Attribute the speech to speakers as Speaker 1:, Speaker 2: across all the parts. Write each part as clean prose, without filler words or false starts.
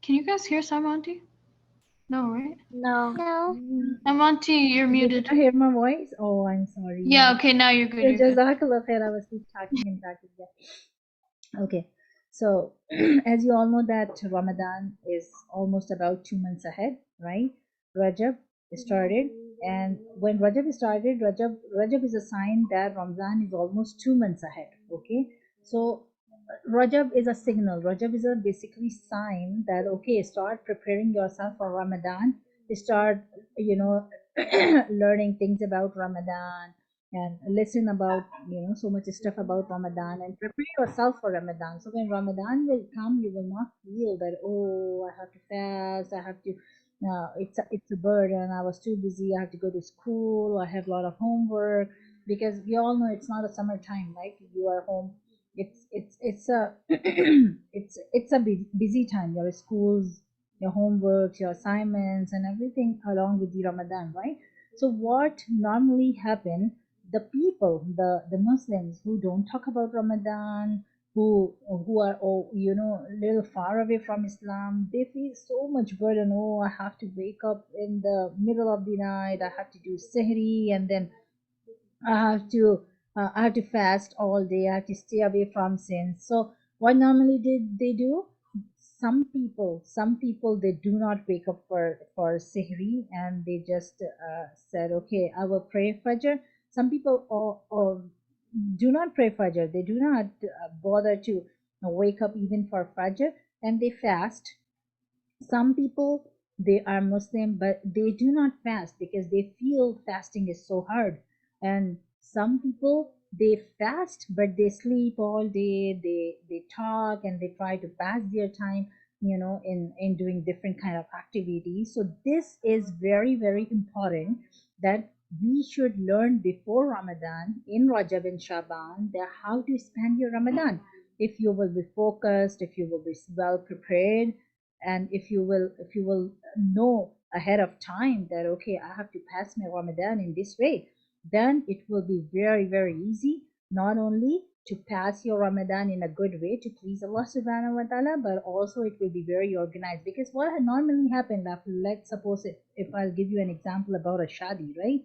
Speaker 1: Can you guys hear Samanti? No, right?
Speaker 2: No.
Speaker 1: Samanti, you're
Speaker 3: You
Speaker 1: muted.
Speaker 3: cannot hear my voice? Oh, I'm sorry.
Speaker 1: Yeah, okay, now you're good. You're good.
Speaker 3: Jazakallah khair. I was keep talking and talking. Yeah. Okay. So, as you all know that Ramadan is almost about 2 months ahead, right? Rajab started, and when Rajab started, Rajab is a sign that Ramadan is almost 2 months ahead. Okay, so Rajab is a signal. Rajab is a basically sign that okay, start preparing yourself for Ramadan. Start, learning things about Ramadan and listen about so much stuff about Ramadan and prepare yourself for Ramadan. So when Ramadan will come, you will not feel that oh, I have to fast, I have to. It's a burden. I was too busy. I have to go to school. I have a lot of homework because we all know it's not a summertime, right? You are home. It's a it's a busy time. Your schools, your homeworks, your assignments, and everything along with the Ramadan, right? So what normally happen, the people, the Muslims who don't talk about Ramadan, who are a little far away from Islam, they feel so much burden. Oh, I have to wake up in the middle of the night. I have to do sihri, and then I have to fast all day. I have to stay away from sins. So what normally did they do? Some people they do not wake up for sihri, and they just said, okay, I will pray Fajr. Some people or do not pray Fajr. They do not bother to wake up even for Fajr, and they fast. Some people, they are Muslim but they do not fast because they feel fasting is so hard. And some people, they fast but they sleep all day, they talk and they try to pass their time in doing different kind of activities. So this is very very important that we should learn before Ramadan, in Rajab and Shaban, that how to spend your Ramadan. If you will be focused, if you will be well prepared, and if you will know ahead of time that okay, I have to pass my Ramadan in this way, then it will be very very easy, not only to pass your Ramadan in a good way to please Allah subhanahu wa ta'ala, but also it will be very organized. Because what had normally happened, let's suppose if I'll give you an example about a shadi, right?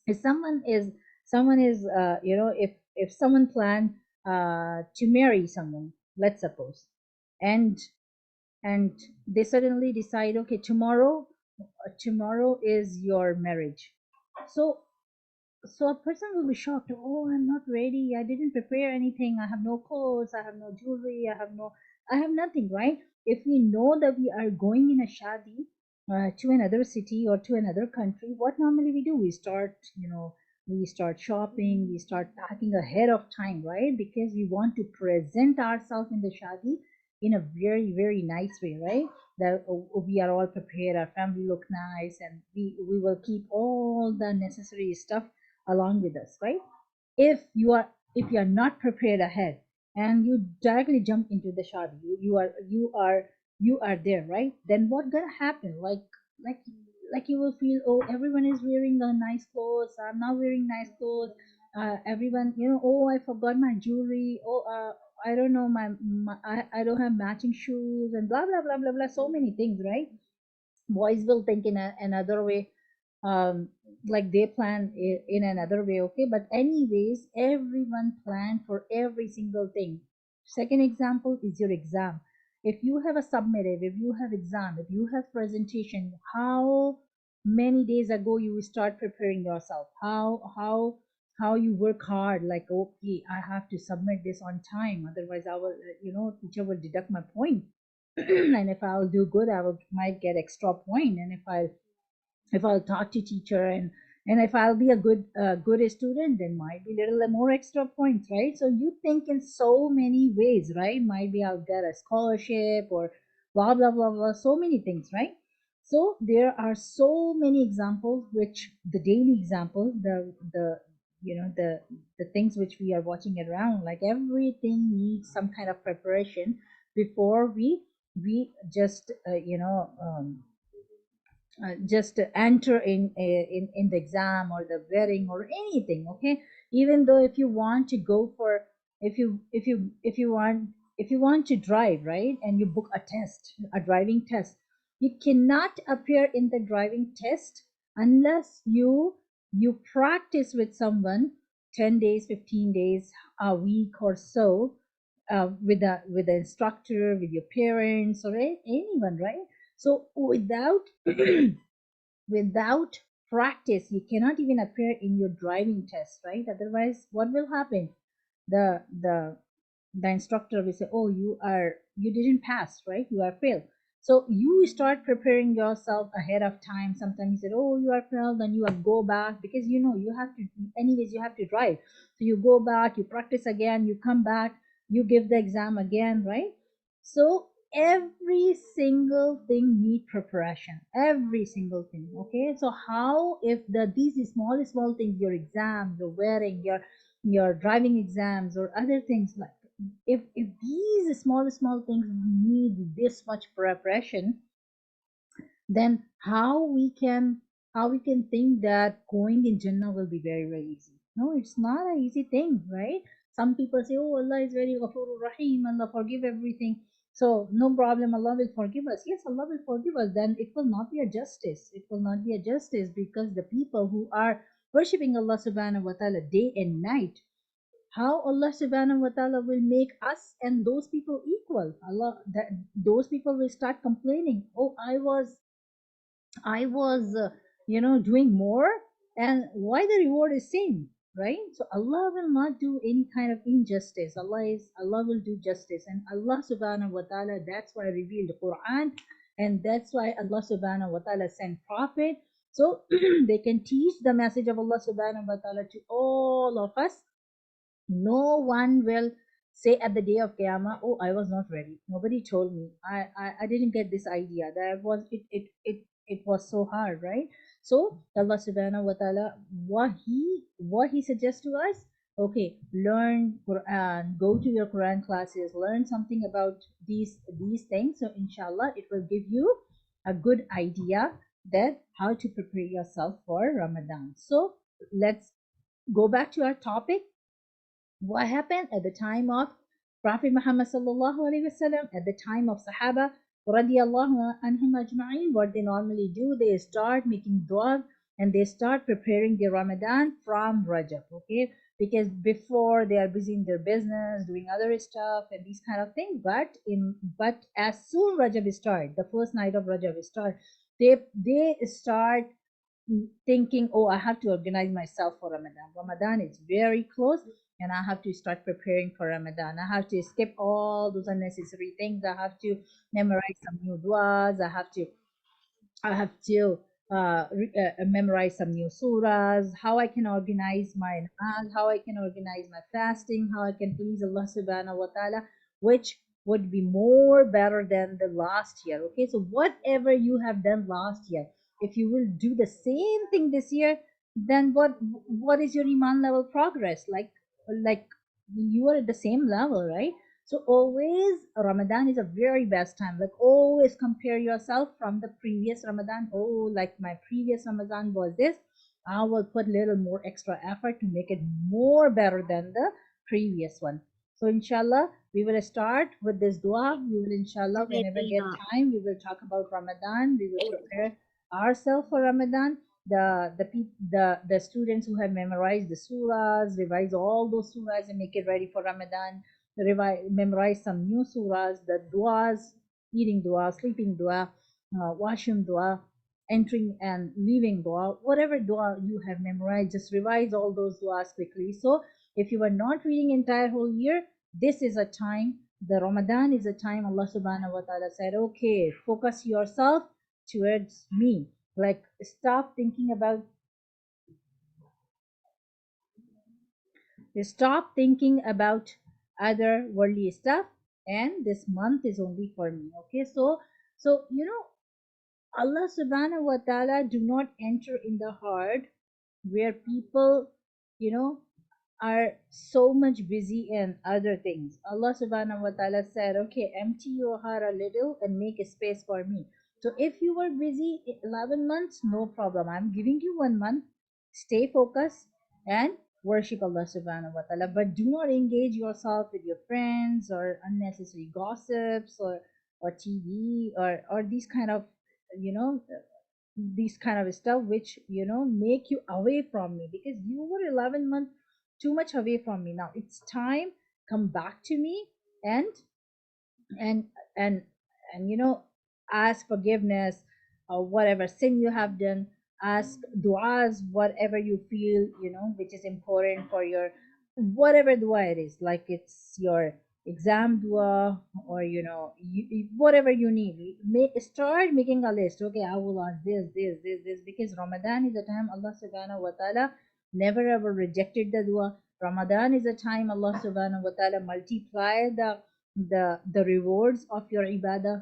Speaker 3: If someone is if someone plan to marry someone, let's suppose, and and they suddenly decide, okay, tomorrow is your marriage. So a person will be shocked. Oh, I'm not ready. I didn't prepare anything. I have no clothes. I have no jewelry. I have nothing, right? If we know that we are going in a shadi to another city or to another country, what normally we do? We start shopping. We start packing ahead of time, right? Because we want to present ourselves in the shadi in a very very nice way, right? That we are all prepared. Our family look nice, and we will keep all the necessary stuff along with us, right? If you are not prepared ahead and you directly jump into the shadi, you are there, right? Then what gonna happen? Like like you will feel, oh, everyone is wearing a nice clothes, I'm not wearing nice clothes. Everyone, oh, I forgot my jewelry. Oh, I don't know, I don't have matching shoes, and blah blah blah blah blah, so many things, right? Boys will think in another way, um like they plan in another way, okay? But anyways, everyone plan for every single thing. Second example is your exam. If you have a summative, if you have exam, if you have presentation, how many days ago you start preparing yourself? How you work hard, like, okay, I have to submit this on time, otherwise I will, teacher will deduct my point. And if I'll do good, I will might get extra point. And if I'll talk to teacher, and if I'll be a good student, then might be little more extra points, right? So you think in so many ways, right? Might be I'll get a scholarship or blah blah blah blah, so many things, right? So there are so many examples, which the daily examples, the things which we are watching around, like everything needs some kind of preparation before we just just enter in the exam or the wedding or anything, okay? Even though if you want to go for, if you want if you want to drive, right, and you book a test, a driving test, you cannot appear in the driving test unless you practice with someone 10 days, 15 days, a week or so, with the instructor, with your parents, or anyone, right? So without without practice, you cannot even appear in your driving test, right? Otherwise, what will happen? The the the instructor will say, oh, you didn't pass, right? You are failed. So you start preparing yourself ahead of time. Sometimes you said, oh, you are failed, then you have go back, because you know you have to, anyways you have to drive. So you go back, you practice again, you come back, you give the exam again, right? So every single thing need preparation, every single thing. Okay, so how, if these small things, your exams, your wearing, your driving exams or other things, like, if these small things need this much preparation, then how we can think that going in Jannah will be very, very easy? No, it's not an easy thing, right? Some people say, oh, Allah is very Ghafurur Rahim, Allah forgive everything. So no problem, Allah will forgive us. Yes, Allah will forgive us. Then it will not be a justice. It will not be a justice, because the people who are worshipping Allah subhanahu wa ta'ala day and night, how Allah subhanahu wa ta'ala will make us and those people equal. Allah, that those people will start complaining, oh, I was doing more, and why the reward is same, right? So Allah will not do any kind of injustice. Allah will do justice, and Allah subhanahu wa ta'ala, that's why revealed the Quran, and that's why Allah subhanahu wa ta'ala sent prophet, so they can teach the message of Allah subhanahu wa ta'ala to all of us. No one will say at the day of Qiyamah, oh, I was not ready. Nobody told me. I didn't get this idea. That was it was so hard, right? So Allah subhanahu wa ta'ala, what he suggests to us, okay, learn Quran, go to your Quran classes, learn something about these things. So inshallah it will give you a good idea that how to prepare yourself for Ramadan. So let's go back to our topic. What happened at the time of Prophet Muhammad sallallahu alaihi wasallam, at the time of Sahaba radiallahu anhum ajma'in? What they normally do, they start making dua and they start preparing their Ramadan from Rajab, okay? Because before they are busy in their business, doing other stuff and these kind of things. But as soon Rajab start, the first night of Rajab start, they start thinking, oh, I have to organize myself for Ramadan. Ramadan is very close, and I have to start preparing for Ramadan. I have to skip all those unnecessary things. I have to memorize some new duas. I have to memorize some new surahs, how I can organize my namaz, how I can organize my fasting, how I can please Allah subhanahu wa ta'ala, which would be more better than the last year. Okay, so whatever you have done last year, if you will do the same thing this year, then what is your iman level progress? Like you are at the same level, right? So always Ramadan is a very best time. Like always compare yourself from the previous Ramadan. Oh, like my previous Ramadan was this. I will put little more extra effort to make it more better than the previous one. So inshallah, we will start with this dua. We will inshallah, whenever get time, we will talk about Ramadan. We will prepare ourselves for Ramadan. The students who have memorized the surahs, revise all those surahs and make it ready for Ramadan, memorize some new surahs, the duas, eating dua, sleeping dua, washroom dua, entering and leaving dua, whatever dua you have memorized, just revise all those duas quickly. So if you are not reading entire whole year, this is a time, the Ramadan is a time Allah subhanahu wa ta'ala said, okay, focus yourself towards me. Like stop thinking about other worldly stuff, and this month is only for me. Okay, so Allah subhanahu wa ta'ala do not enter in the heart where people you know are so much busy in other things. Allah subhanahu wa ta'ala said, okay, empty your heart a little and make a space for me. So if you were busy 11 months, no problem, I'm giving you 1 month. Stay focused and worship Allah subhanahu wa ta'ala, but do not engage yourself with your friends or unnecessary gossips or TV or these kind of, you know, these kind of stuff which, you know, make you away from me, because you were 11 months too much away from me. Now it's time, come back to me, and and and and you know, ask forgiveness or whatever sin you have done. Ask du'as, whatever you feel, you know, which is important for your, whatever dua it is, like it's your exam dua, or you know, whatever you need, start making a list. Okay, I will ask this, because Ramadan is a time Allah subhanahu wa ta'ala never ever rejected the dua. Ramadan is a time Allah subhanahu wa ta'ala multiply the rewards of your ibadah.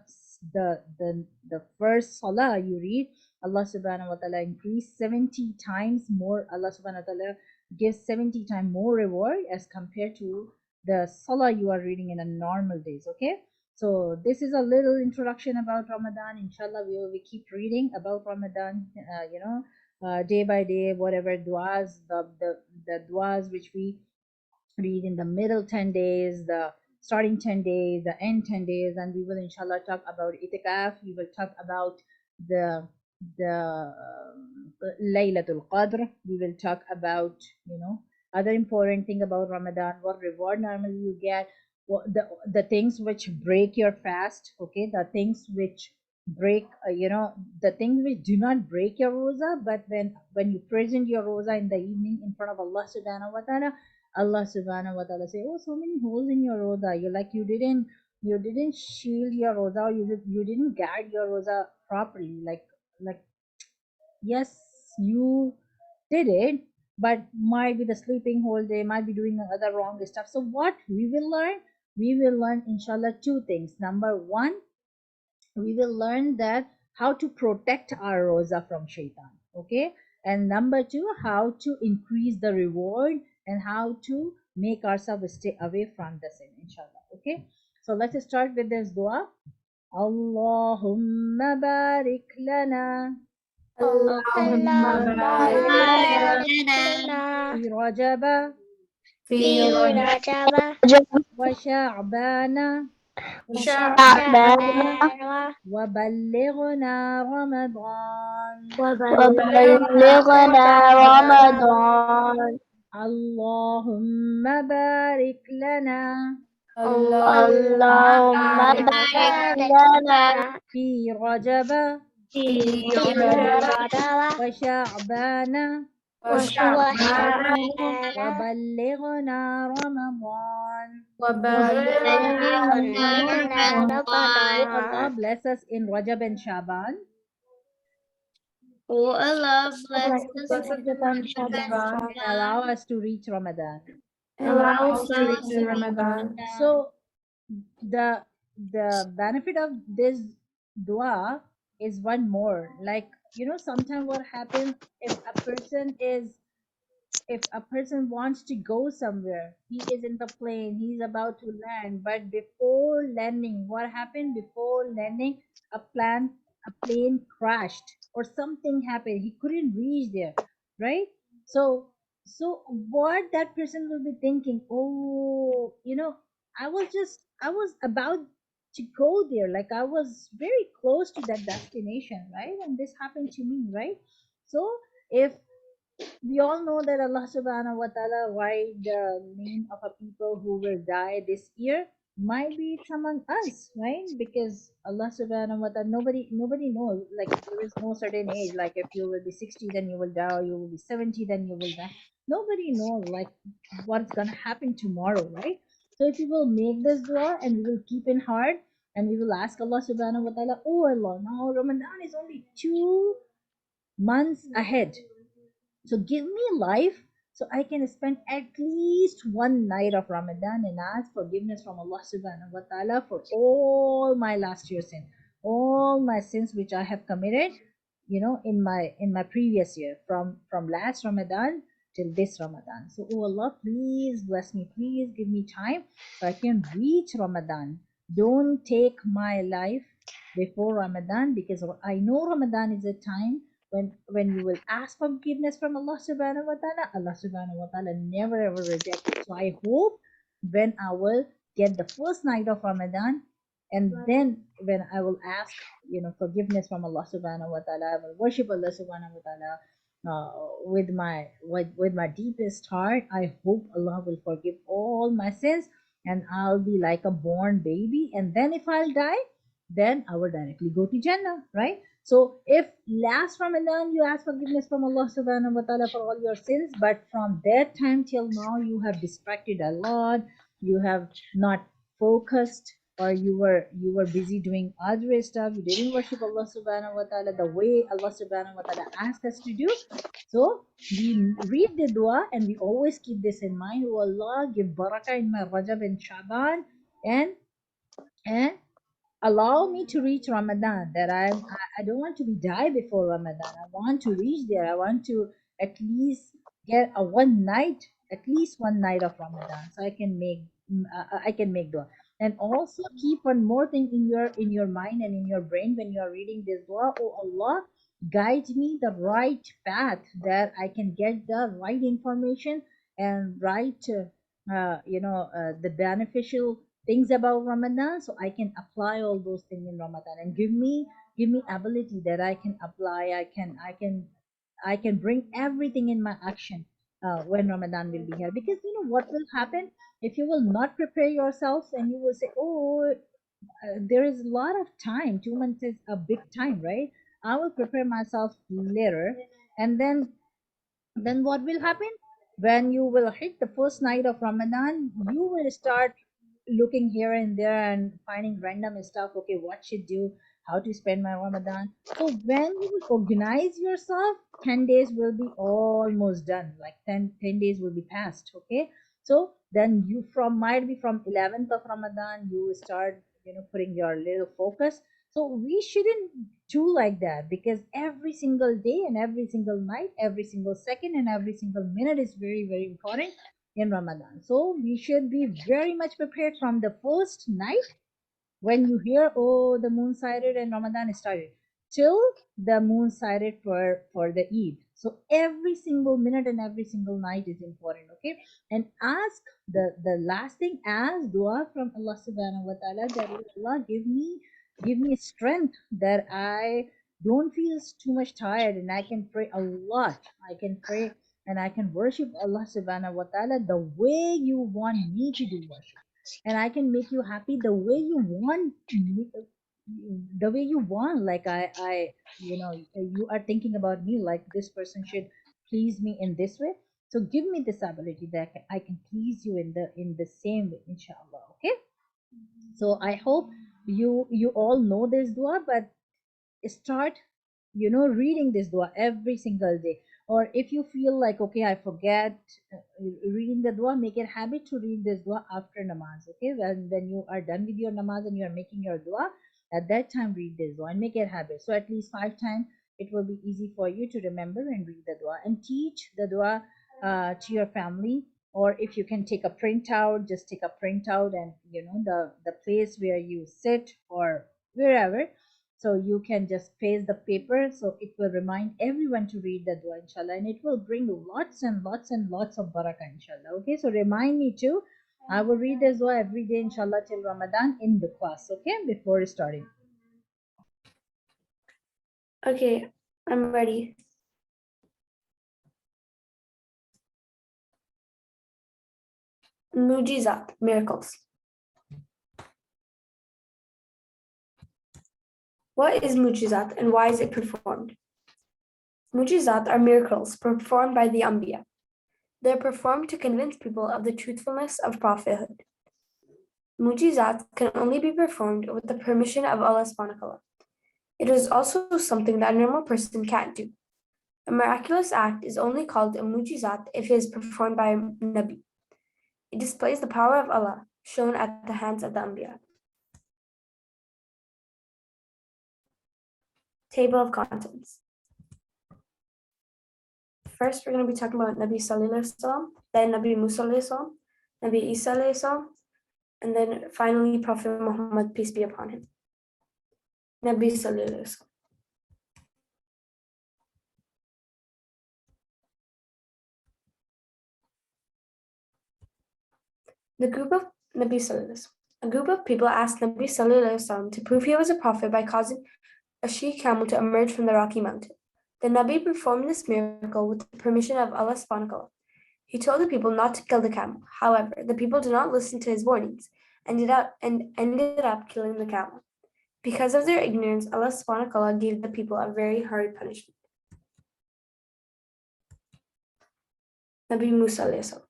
Speaker 3: The first salah you read, Allah subhanahu wa ta'ala increase 70 times more. Allah subhanahu wa ta'ala gives 70 times more reward as compared to the salah you are reading in a normal days. Okay, so this is a little introduction about Ramadan. Inshallah, we will keep reading about Ramadan, day by day, whatever duas, the duas which we read in the middle 10 days, the starting 10 days, the end 10 days, and we will inshallah talk about itikaf. We will talk about the Laylatul Qadr. We will talk about, you know, other important thing about Ramadan, what reward normally you get, what the things which break your fast, okay, the things which break, the things which do not break your roza, but when you present your roza in the evening in front of Allah subhanahu wa ta'ala, Allah subhanahu wa ta'ala say, oh, so many holes in your roza. You like you didn't shield your roza, or you didn't guard your roza properly. Like yes, you did it, but might be the sleeping whole day, might be doing other wrong stuff. So what we will learn? We will learn inshallah two things. Number one, we will learn that how to protect our roza from shaitan. Okay, and number two, how to increase the reward and how to make ourselves stay away from the sin, inshallah. Okay, so let's start with this dua. Allahumma barik lana
Speaker 2: اللهم بارك
Speaker 1: بارك
Speaker 2: لنا
Speaker 3: fi rajaba
Speaker 2: في رجب
Speaker 3: wa sha'bana
Speaker 2: وشعبان
Speaker 3: وبلغنا رمضان.
Speaker 2: وبلغنا رمضان
Speaker 3: اللهم بارك لنا
Speaker 2: اللهم بارك لنا
Speaker 3: في رجب
Speaker 2: في رجب
Speaker 3: وشعبان
Speaker 2: وشعبان
Speaker 3: وبلغنا رمضان.
Speaker 2: وبلغنا
Speaker 3: Oh Allah,
Speaker 2: رمضان.
Speaker 3: bless us in Rajab and Shaban.
Speaker 2: Oh Allah, bless us
Speaker 3: And allow us to reach Ramadan.
Speaker 2: allow us to reach Ramadan.
Speaker 3: So the benefit of this dua is one more. Like, you know, sometimes what happens, if a person wants to go somewhere, he is in the plane, he's about to land, but before landing, what happened? Before landing, a plane crashed or something happened, he couldn't reach there, right? So what that person will be thinking, oh, you know, I was about to go there, like I was very close to that destination, right? And this happened to me, right? So if we all know that Allah subhanahu wa ta'ala write the name of a people who will die this year, might be it's among us, right? Because Allah subhanahu wa ta'ala, nobody knows, like there is no certain age, like if you will be 60 then you will die, or you will be 70 then you will die. Nobody knows like what's gonna happen tomorrow, right? So if we will make this dua and we will keep in heart, and we will ask Allah subhanahu wa ta'ala, oh Allah, now Ramadan is only 2 months ahead, so give me life so I can spend at least one night of Ramadan and ask forgiveness from Allah subhanahu wa ta'ala for all my last year's sin, all my sins which I have committed, you know, in my previous year, from last Ramadan till this Ramadan. So oh Allah, please bless me, please give me time so I can reach Ramadan. Don't take my life before Ramadan, because I know Ramadan is a time when you will ask forgiveness from Allah subhanahu wa ta'ala, Allah subhanahu wa ta'ala never ever rejects it. So I hope when I will get the first night of Ramadan, and then when I will ask, forgiveness from Allah subhanahu wa ta'ala, I will worship Allah subhanahu wa ta'ala with my deepest heart. I hope Allah will forgive all my sins, and I'll be like a born baby. And then if I'll die, then I will directly go to Jannah, right? So if last Ramadan you ask forgiveness from Allah subhanahu wa ta'ala for all your sins, but from that time till now you have distracted a lot, you have not focused, or you were busy doing other stuff, you didn't worship Allah subhanahu wa ta'ala the way Allah subhanahu wa ta'ala asked us to do. So we read the dua and we always keep this in mind. Oh Allah, give barakah in my Rajab and Shaban, and allow me to reach Ramadan. That I don't want to be die before Ramadan. I want to reach there. I want to at least get a one night, at least one night of Ramadan, so I can make dua. And also keep one more thing in your mind and in your brain when you are reading this dua. Oh Allah, guide me the right path, that I can get the right information and the beneficial things about Ramadan, so I can apply all those things in Ramadan, and give me ability that I can apply. I can bring everything in my action when Ramadan will be here. Because you know what will happen if you will not prepare yourselves and you will say, oh, there is a lot of time. 2 months is a big time, right? I will prepare myself later, and then what will happen when you will hit the first night of Ramadan? You will start looking here and there and finding random stuff. Okay, what should do, how to spend my Ramadan. So when you will organize yourself, 10 days will be almost done, like 10 days will be passed. Okay, so then you might be from 11th of Ramadan you will start putting your little focus. So we shouldn't do like that, because every single day and every single night, every single second and every single minute is very, very important in Ramadan. So we should be very much prepared from the first night when you hear, oh, the moon sighted and Ramadan started, till the moon sighted for the Eid. So every single minute and every single night is important. Okay, and ask the last thing, ask dua from Allah subhanahu wa ta'ala, that oh Allah, give me strength, that I don't feel too much tired, and I can pray a lot. I can pray and I can worship Allah subhanahu wa ta'ala the way you want me to do worship, and I can make you happy the way you want me, like you are thinking about me, like this person should please me in this way. So give me this ability that I can please you in the same way, inshallah. Okay, so I hope you all know this dua, but start reading this dua every single day. Or if you feel like, okay, I forget reading the dua, make it habit to read this dua after namaz. Okay, when you are done with your namaz and you are making your dua, at that time read this dua and make it habit, so at least 5 times it will be easy for you to remember and read the dua, and teach the dua to your family. Or if you can take a printout, just take a printout, and the place where you sit or wherever, so you can just paste the paper, so it will remind everyone to read the dua, inshallah, and it will bring lots and lots and lots of barakah, inshallah. Okay, so remind me too. I will read the dua every day, inshallah, till Ramadan in the class. Okay, before starting.
Speaker 2: Okay, I'm ready. Mujizat, miracles. What is mujizat and why is it performed? Mujizat are miracles performed by the Anbiya. They're performed to convince people of the truthfulness of prophethood. Mujizat can only be performed with the permission of Allah subhanahu wa ta'ala. It is also something that a normal person can't do. A miraculous act is only called a mujizat if it is performed by a Nabi. It displays the power of Allah shown at the hands of the Anbiya. Table of contents. First, we're going to be talking about Nabi Sallallahu Alaihi Wasallam, then Nabi Musa Alaihi Wasallam, Nabi Isa Alaihi Wasallam, and then finally Prophet Muhammad, peace be upon him. Nabi Sallallahu Alaihi Wasallam. The group of Nabi Sallallahu Alaihi Wasallam. A group of people asked Nabi Sallallahu Alaihi Wasallam to prove he was a prophet by causing a she-camel to emerge from the rocky mountain. The Nabi performed this miracle with the permission of Allah subhanahu wa ta'ala. He told the people not to kill the camel. However, the people did not listen to his warnings and ended up killing the camel. Because of their ignorance, Allah subhanahu wa ta'ala gave the people a very hard punishment. Nabi Musa alayhi salam.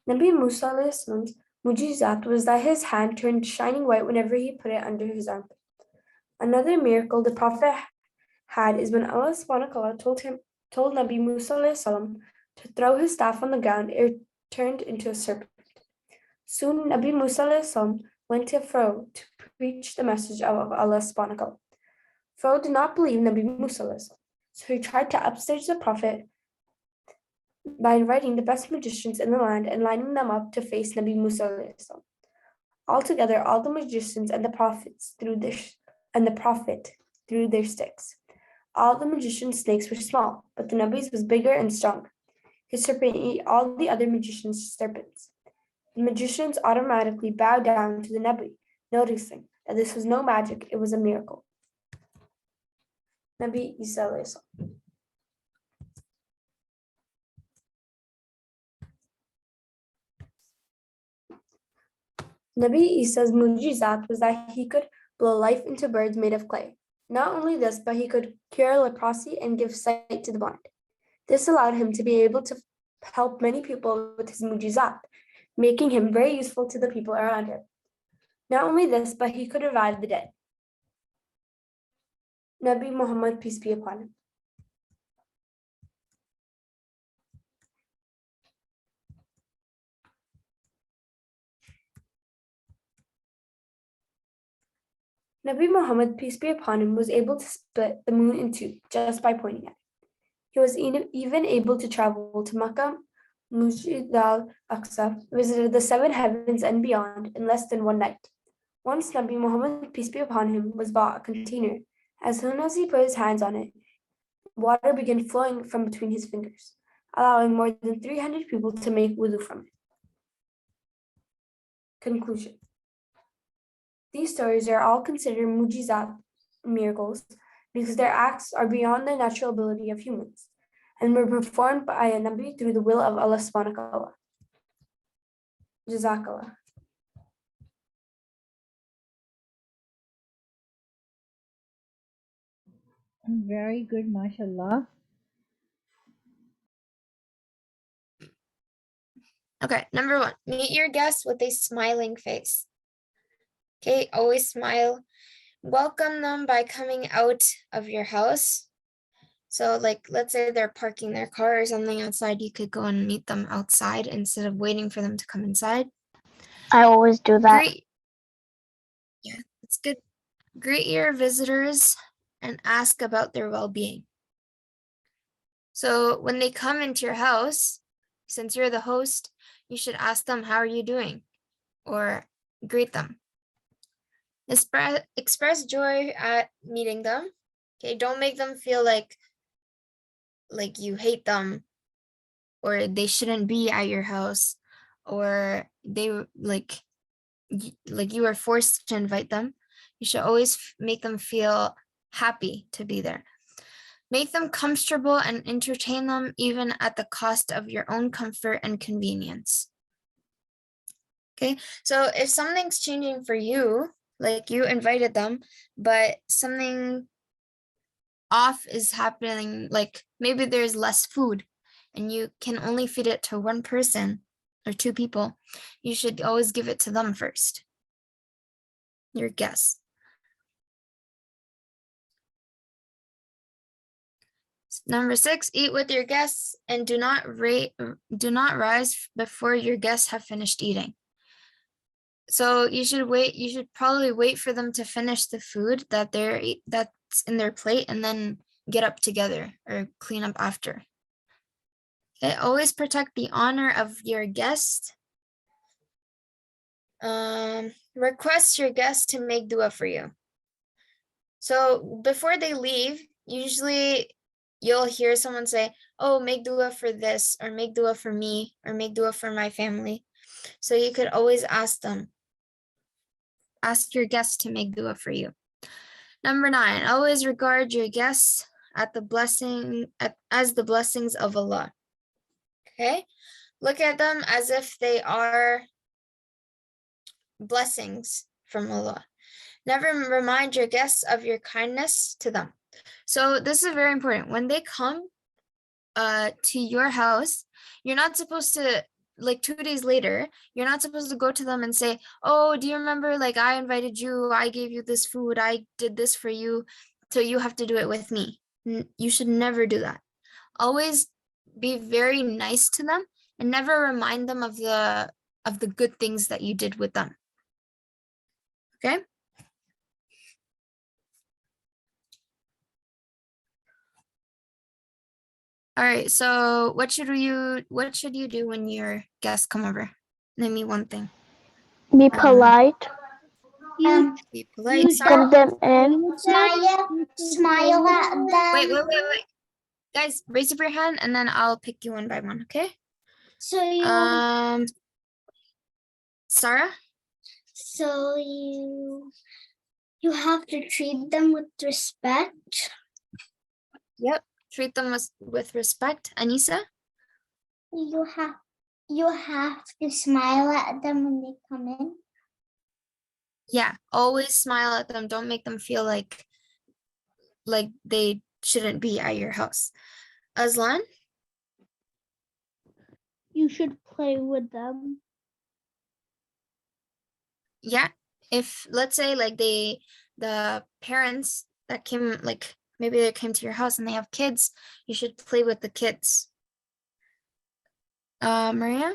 Speaker 2: Nabi Musa alayhi salam's mujizat was that his hand turned shining white whenever he put it under his armpit. Another miracle the Prophet had is when Allah subhanahu wa ta'ala told Nabi Musa alayhi salam to throw his staff on the ground, it turned into a serpent. Soon Nabi Musa alayhi salam went to Pharaoh to preach the message of Allah subhanahu wa ta'ala. Pharaoh did not believe Nabi Musa alayhi salam, so he tried to upstage the Prophet by inviting the best magicians in the land and lining them up to face Nabi Musa alayhi salam. Altogether, all the magicians and the Prophet threw their sticks. All the magicians' snakes were small, but the Nabi's was bigger and stronger. His serpent ate all the other magicians' serpents. The magicians automatically bowed down to the Nabi, noticing that this was no magic, it was a miracle. Nabi Isa alayhi salam. Nabi Isa's mujizat was that he could blow life into birds made of clay. Not only this, but he could cure leprosy and give sight to the blind. This allowed him to be able to help many people with his mujizat, making him very useful to the people around him. Not only this, but he could revive the dead. Nabi Muhammad, peace be upon him. Nabi Muhammad, peace be upon him, was able to split the moon in two just by pointing at it. He was even able to travel to Makkah, Masjid al-Aqsa, visited the seven heavens and beyond in less than one night. Once Nabi Muhammad, peace be upon him, was bought a container. As soon as he put his hands on it, water began flowing from between his fingers, allowing more than 300 people to make wudu from it. Conclusion. These stories are all considered mujizat, miracles, because their acts are beyond the natural ability of humans and were performed by a Nabi through the will of Allah subhanahu wa ta'ala. Jazakallah.
Speaker 3: Very good, mashallah.
Speaker 4: Okay, number 1, meet your guests with a smiling face. Okay, always smile. Welcome them by coming out of your house. So like, let's say they're parking their car or something outside, you could go and meet them outside instead of waiting for them to come inside.
Speaker 5: I always do that.
Speaker 4: Yeah, that's good. Greet your visitors and ask about their well-being. So when they come into your house, since you're the host, you should ask them, how are you doing? Or greet them. Express joy at meeting them. Okay, don't make them feel like you hate them or they shouldn't be at your house or they like you are forced to invite them. You should always make them feel happy to be there. Make them comfortable and entertain them even at the cost of your own comfort and convenience. Okay, so if something's changing for you, like you invited them, but something off is happening, like maybe there's less food and you can only feed it to one person or two people, you should always give it to them first, your guests. Number 6, eat with your guests and do not rise before your guests have finished eating. So you should probably wait for them to finish the food that's in their plate and then get up together or clean up after. Okay, always protect the honor of your guest. Request your guest to make dua for you. So before they leave, usually you'll hear someone say, oh, make dua for this, or make dua for me, or make dua for my family. So you could always ask them. Ask your guests to make dua for you. Number 9, always regard your guests as the blessings of Allah. Okay? Look at them as if they are blessings from Allah. Never remind your guests of your kindness to them. So this is very important. When they come to your house, you're not supposed to, like 2 days later, you're not supposed to go to them and say, oh, do you remember, like, I invited you, I gave you this food, I did this for you, so you have to do it with me. You should never do that. Always be very nice to them and never remind them of the good things that you did with them. Okay? All right, so what should you do when your guests come over? Name me one thing.
Speaker 5: Be polite.
Speaker 4: Be polite.
Speaker 5: Come them in.
Speaker 6: Smile at them.
Speaker 4: Wait. Guys, raise up your hand and then I'll pick you one by one, okay?
Speaker 6: So you
Speaker 4: Sarah?
Speaker 6: so you have to treat them with respect.
Speaker 4: Yep. Treat them with respect. Anissa?
Speaker 6: You have to smile at them when they come in.
Speaker 4: Yeah, always smile at them. Don't make them feel like they shouldn't be at your house. Aslan?
Speaker 6: You should play with them.
Speaker 4: Yeah. If, let's say, like, the parents that came, like, maybe they came to your house and they have kids, you should play with the kids. Maria?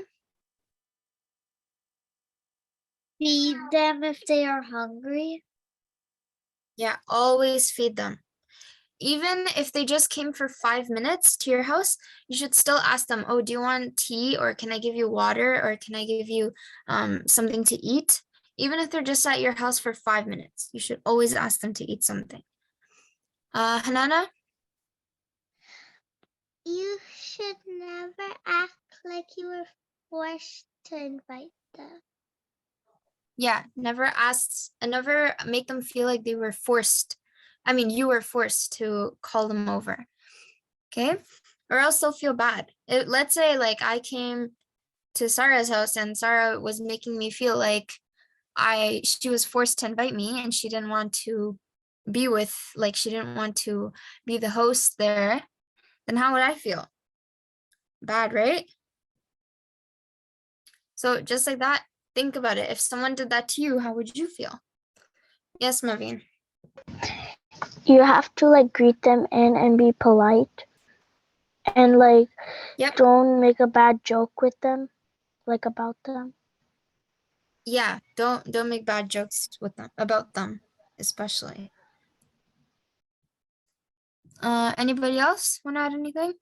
Speaker 6: Feed them if they are hungry.
Speaker 4: Yeah, always feed them. Even if they just came for 5 minutes to your house, you should still ask them, oh, do you want tea, or can I give you water, or can I give you something to eat? Even if they're just at your house for 5 minutes, you should always ask them to eat something. Hanana?
Speaker 6: You should never act like you were forced to invite them.
Speaker 4: Yeah, never make them feel like they were forced. I mean, you were forced to call them over. Okay? Or else they'll feel bad. Let's say, like, I came to Sarah's house and Sarah was making me feel like she was forced to invite me and she didn't want to be she didn't want to be the host there, then how would I feel? Bad, right? So just like that, think about it. If someone did that to you, how would you feel? Yes, Maveen.
Speaker 5: You have to like greet them in and be polite. And like,
Speaker 4: Yep.
Speaker 5: don't make a bad joke with them, like about them.
Speaker 4: Yeah, don't make bad jokes with them, about them, especially. Anybody else want to add anything?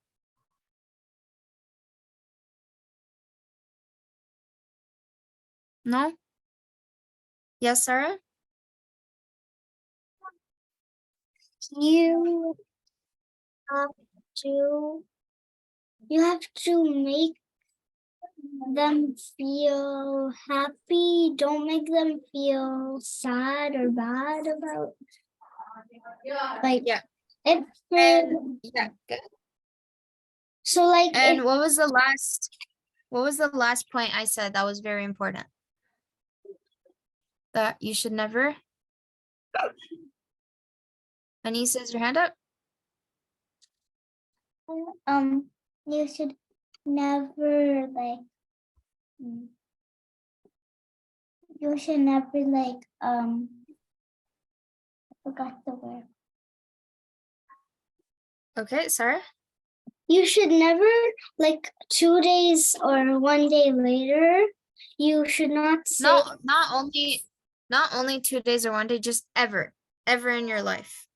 Speaker 4: No? Yes, Sarah?
Speaker 6: You have to make them feel happy. Don't make them feel sad or bad about. Like,
Speaker 4: Yeah.
Speaker 6: if
Speaker 4: Yeah, good.
Speaker 6: so, like,
Speaker 4: And what was the last point I said that was very important? That you should never. Anissa, is your hand up?
Speaker 6: you should never I forgot the word.
Speaker 4: Okay, Sarah?
Speaker 6: You should never, like, 2 days or 1 day later, you should not say.
Speaker 4: No, not only 2 days or 1 day, just ever in your life.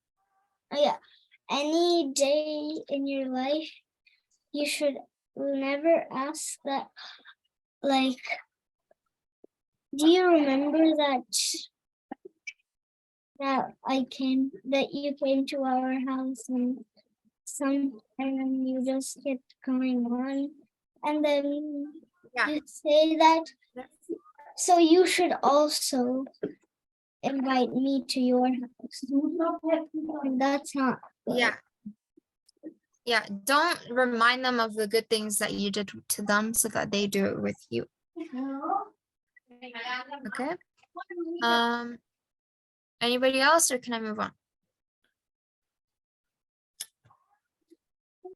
Speaker 6: Oh, yeah, any day in your life, you should never ask that, like, do you remember that that you came to our house and you just kept going on, and then
Speaker 4: Yeah.
Speaker 6: you say that, so you should also invite me to your house. And that's not good.
Speaker 4: Yeah. Yeah. Don't remind them of the good things that you did to them so that they do it with you. Okay. Anybody else, or can I move on?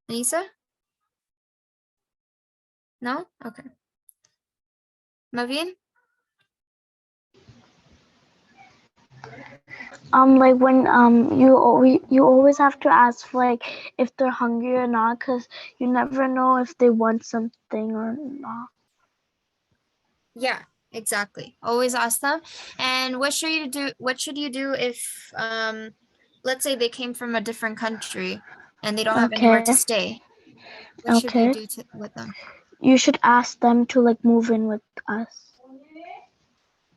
Speaker 4: Anissa? No? Okay. Mavin?
Speaker 5: Like when you always have to ask like if they're hungry or not, because you never know if they want something or not.
Speaker 4: Yeah, exactly. Always ask them. And what should you do? What should you do if let's say they came from a different country and they don't have anywhere to
Speaker 5: Okay.
Speaker 4: stay? What should you
Speaker 5: Okay.
Speaker 4: do with them?
Speaker 5: You should ask them to like move in with us.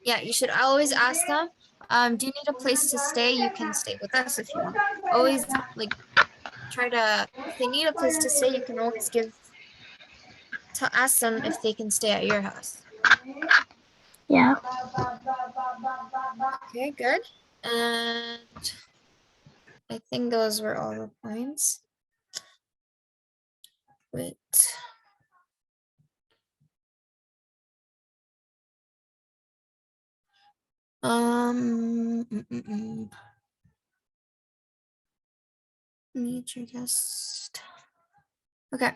Speaker 4: Yeah, you should always ask them, do you need a place to stay? You can stay with us if you want. Always like try to, if they need a place to stay, you can always ask them if they can stay at your house.
Speaker 5: Yeah.
Speaker 4: Okay, good. And I think those were all the points. Wait. Meet your guest. Okay.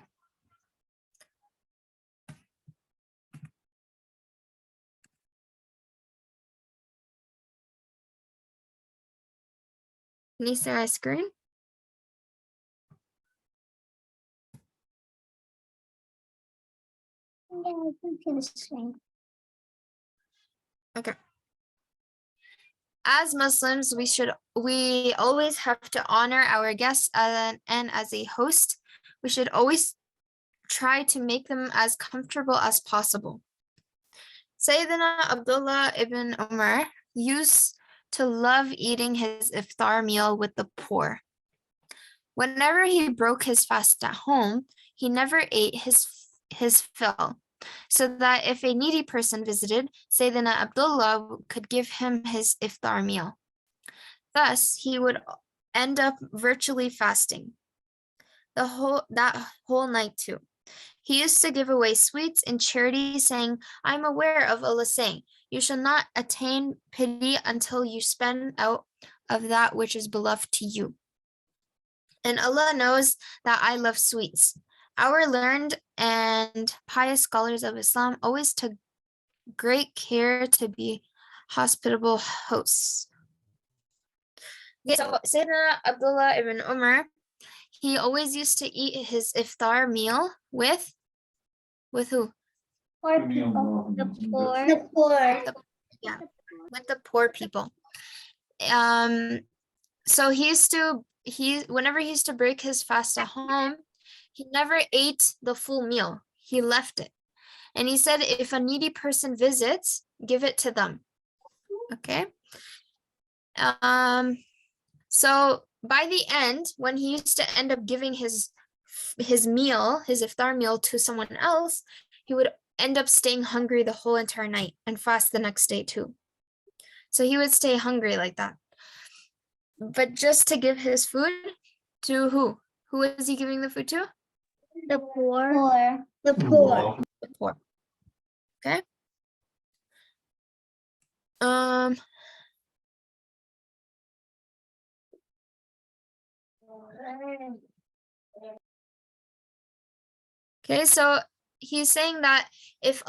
Speaker 4: Can you see my screen?
Speaker 6: Yeah, I think it's the same.
Speaker 4: Okay. As Muslims, we always have to honor our guests, and as a host, we should always try to make them as comfortable as possible. Sayyidina Abdullah ibn Umar used to love eating his iftar meal with the poor. Whenever he broke his fast at home, he never ate his fill, so that if a needy person visited, Sayyidina Abdullah could give him his iftar meal. Thus, he would end up virtually fasting that whole night too. He used to give away sweets in charity, saying, I'm aware of Allah saying, you shall not attain pity until you spend out of that which is beloved to you. And Allah knows that I love sweets. Our learned and pious scholars of Islam always took great care to be hospitable hosts. Okay, so Sayyidina Abdullah ibn Umar, he always used to eat his iftar meal with who?
Speaker 6: Poor people. The poor. The poor.
Speaker 4: Yeah, with the poor people. So whenever he used to break his fast at home, he never ate the full meal. He left it. And he said, if a needy person visits, give it to them. Okay. So by the end, when he used to end up giving his meal, his iftar meal to someone else, he would end up staying hungry the whole entire night and fast the next day too. So he would stay hungry like that. But just to give his food to who? Who was he giving the food to?
Speaker 6: The poor. Poor. The poor.
Speaker 4: The poor. Okay. Okay, so he's saying that if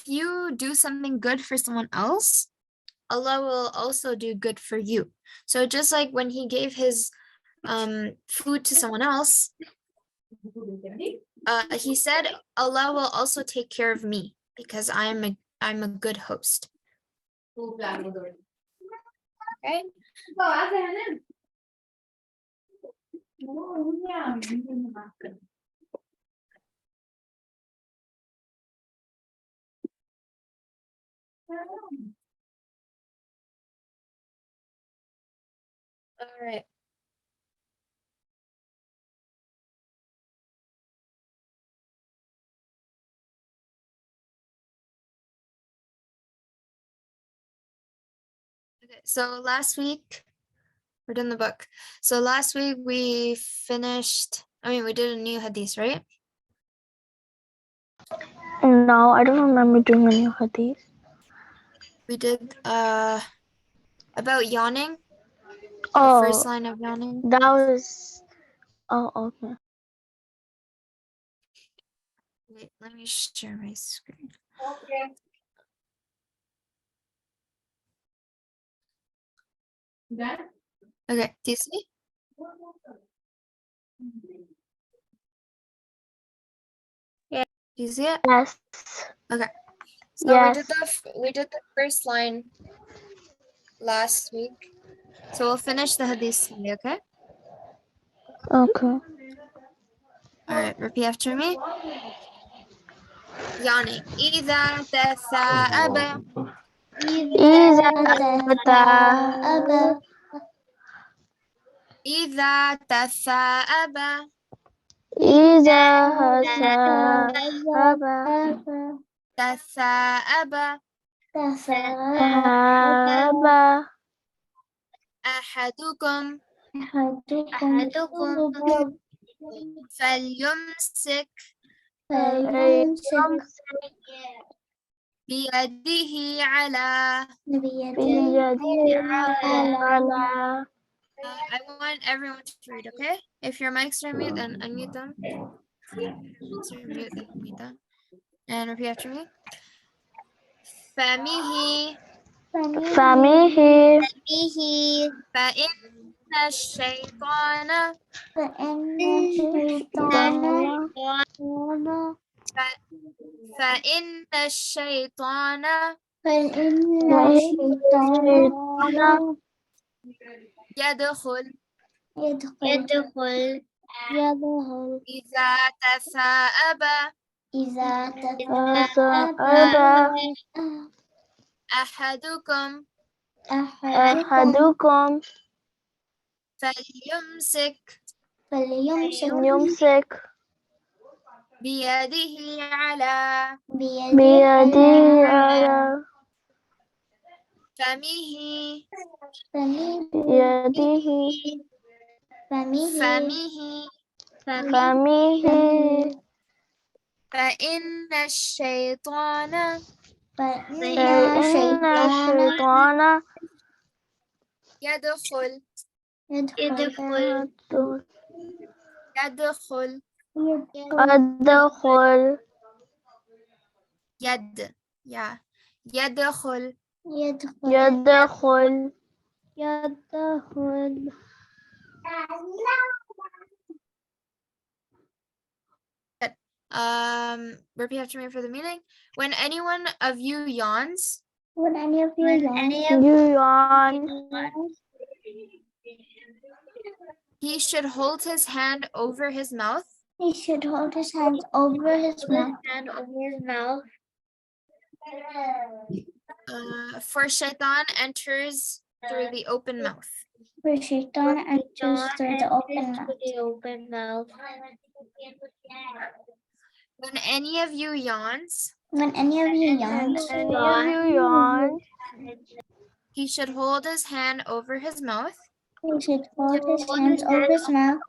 Speaker 4: you do something good for someone else, Allah will also do good for you. So just like when he gave his food to someone else, he said, Allah will also take care of me because I'm a good host. Okay. All right. Okay, so last week we're done the book. So last week we finished, we did a new hadith, right?
Speaker 5: No, I don't remember doing a new hadith.
Speaker 4: We did about yawning, the first
Speaker 5: Oh,
Speaker 4: line of yawning.
Speaker 5: that was. Oh, okay.
Speaker 4: Wait, let me share my screen. Okay, do you see? Yeah. Do you see it?
Speaker 5: Yes.
Speaker 4: Okay. So
Speaker 5: Yes.
Speaker 4: we did the first line last week. So we'll finish the hadith today, okay?
Speaker 5: Okay.
Speaker 4: All right, repeat after me. Yawning. إذا تثاءب
Speaker 5: إذا
Speaker 6: أبا
Speaker 4: إذا تثاءب
Speaker 5: إذا هسب
Speaker 4: تثاءب
Speaker 5: هاب
Speaker 4: أحدكم فليمسك
Speaker 5: يمسك
Speaker 4: بيده على
Speaker 5: بيده على.
Speaker 4: I want everyone to read, okay? If your mics are mute, then unmute them. If your mics are mute, then mute them. And repeat after me. فمه
Speaker 5: فمه
Speaker 4: فإن الشيطان
Speaker 6: فإن الشيطان
Speaker 4: فإن الشيطان
Speaker 6: فإن الشيطان
Speaker 4: يدخل
Speaker 6: يدخل
Speaker 4: إذا تثاءب
Speaker 6: إذا
Speaker 5: فسأب
Speaker 4: أحدكم
Speaker 5: أحدكم
Speaker 4: فليمسك
Speaker 5: يمسك
Speaker 4: بيده على
Speaker 5: بيده على
Speaker 4: فمه
Speaker 5: يده فمه
Speaker 4: فإن الشيطان
Speaker 5: فإن الشيطان
Speaker 4: يدخل
Speaker 5: أدخل
Speaker 4: يدخل
Speaker 5: يدخل
Speaker 4: repeat after me for the meaning. When anyone of you yawns,
Speaker 6: When any of you
Speaker 5: yawn,
Speaker 4: he should hold his hand over his mouth
Speaker 6: he should hold his hands over his mouth.
Speaker 4: for shaitan enters through the open mouth.
Speaker 6: For Shaitan enters through the open mouth.
Speaker 4: When any of you yawns,
Speaker 6: When any of you yawn,
Speaker 4: he should hold his hand over his mouth
Speaker 6: he should hold his hands over his mouth.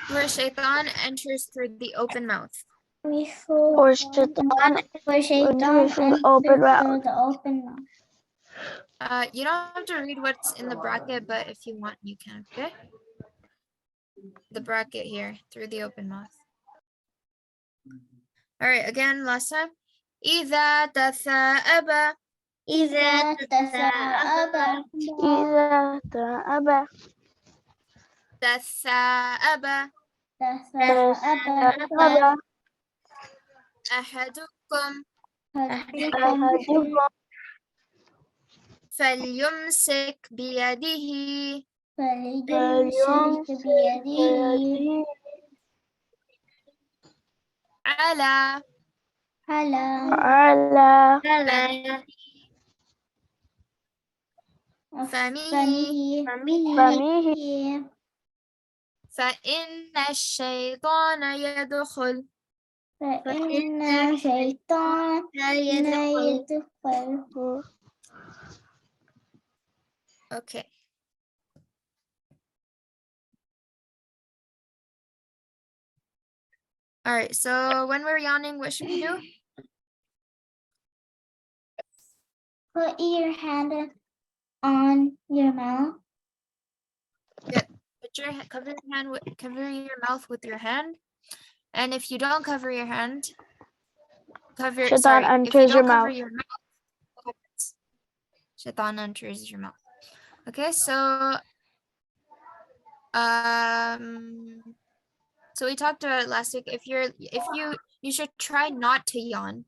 Speaker 4: where shaitan enters through the open mouth.
Speaker 5: or Shaitan
Speaker 6: For Shaitan
Speaker 5: enters
Speaker 6: enters
Speaker 5: through the
Speaker 6: through
Speaker 5: open mouth.
Speaker 6: the open mouth.
Speaker 4: You don't have to read what's in the bracket, but if you want, you can, okay? The bracket here, through the open mouth. All right, again, last time. إذا تثاءب
Speaker 6: إذا تثاءب
Speaker 5: إذا تأب
Speaker 4: تثاءب
Speaker 5: تأب
Speaker 4: أحدكم
Speaker 5: أحدكم
Speaker 4: فليمسك بيده
Speaker 6: فليمسك بيده
Speaker 4: على
Speaker 6: على
Speaker 5: على
Speaker 6: فمه
Speaker 4: فإن الشيطان يدخل
Speaker 6: فإن الشيطان يدخل.
Speaker 4: Okay. All right, so when we're yawning, what should we do?
Speaker 6: Put your hand on your mouth.
Speaker 4: Cover your mouth with your hand. And if you don't cover your hand,
Speaker 5: Shaitan enters your mouth.
Speaker 4: What happens? Shaitan enters your mouth. Okay, so so we talked about it last week. You should try not to yawn,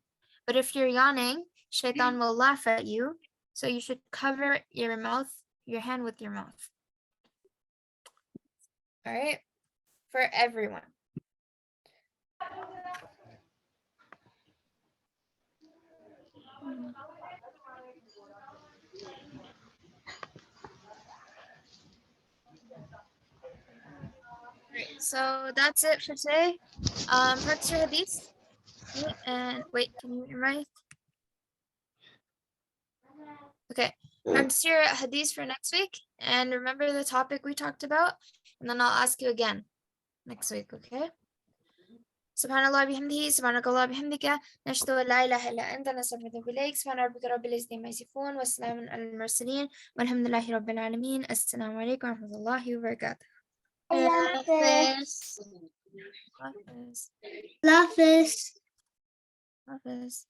Speaker 4: but if you're yawning, Shaitan will laugh at you. So you should cover your hand with your mouth. All right, for everyone. Right, so that's it for today. Practice your hadith. Okay, and wait, can you hear my? Okay, practice your hadith for next week, and remember the topic we talked about, and then I'll ask you again next week. Okay. Subhanallah bihamdihi, subhanakallah bihamdika, nashhadu an la ilaha illa anta, nastaghfiruka wa ilayk, subhana rabbika rabbil izzati amma yasifun, wa salamun alal mursalin, walhamdulillahi rabbil alamin. Assalamu alaikum wa rahmatullahi wa barakatuh.
Speaker 6: Hafiz.
Speaker 4: Hafiz.